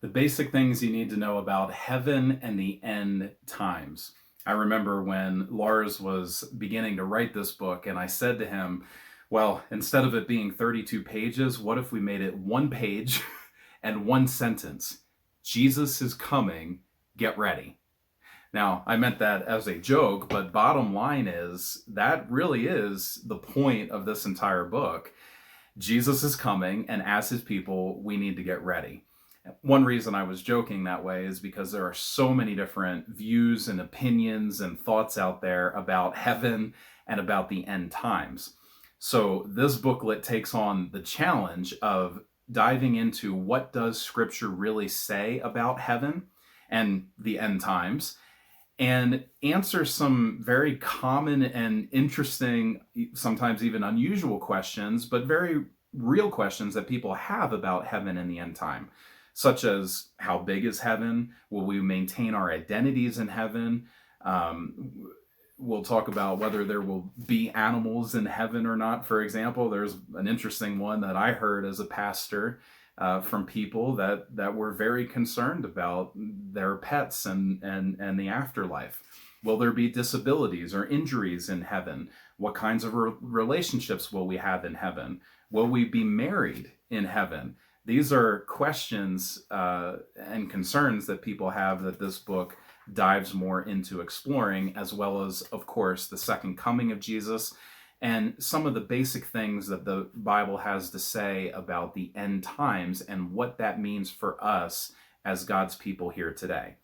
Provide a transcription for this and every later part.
The basic things you need to know about heaven and the end times. I remember when Lars was beginning to write this book, and I said to him, well, instead of it being 32 pages, what if we made it one page and one sentence? Jesus is coming, get ready. Now, I meant that as a joke, but bottom line is that really is the point of this entire book. Jesus is coming, and as his people, we need to get ready. One reason I was joking that way is because there are so many different views and opinions and thoughts out there about heaven and about the end times. So this booklet takes on the challenge of diving into what does scripture really say about heaven and the end times, and answer some very common and interesting, sometimes even unusual questions, but very real questions that people have about heaven and the end time, such as how big is heaven? Will we maintain our identities in heaven? We'll talk about whether there will be animals in heaven or not. For example, there's an interesting one that I heard as a pastor from people that were very concerned about their pets and the afterlife. Will there be disabilities or injuries in heaven? What kinds of relationships will we have in heaven? Will we be married in heaven? These are questions and concerns that people have that this book dives more into exploring, as well as, of course, the second coming of Jesus and some of the basic things that the Bible has to say about the end times and what that means for us as God's people here today.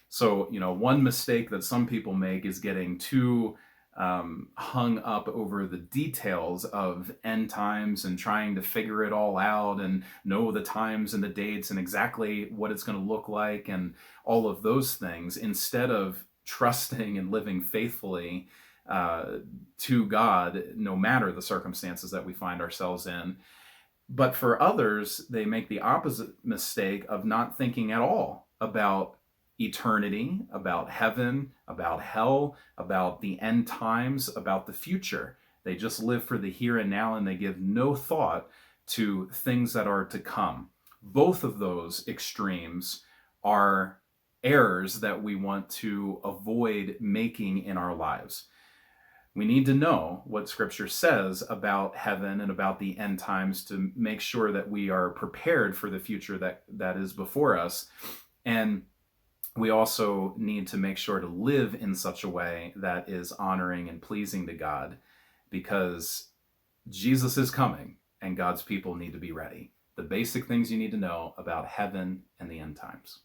So, one mistake that some people make is getting too hung up over the details of end times and trying to figure it all out and know the times and the dates and exactly what it's going to look like and all of those things, instead of trusting and living faithfully to God, no matter the circumstances that we find ourselves in. But for others, they make the opposite mistake of not thinking at all about eternity, about heaven, about hell, about the end times, about the future. They just live for the here and now, and they give no thought to things that are to come. Both of those extremes are errors that we want to avoid making in our lives. We need to know what Scripture says about heaven and about the end times to make sure that we are prepared for the future that is before us. And we also need to make sure to live in such a way that is honoring and pleasing to God, because Jesus is coming and God's people need to be ready. The basic things you need to know about heaven and the end times.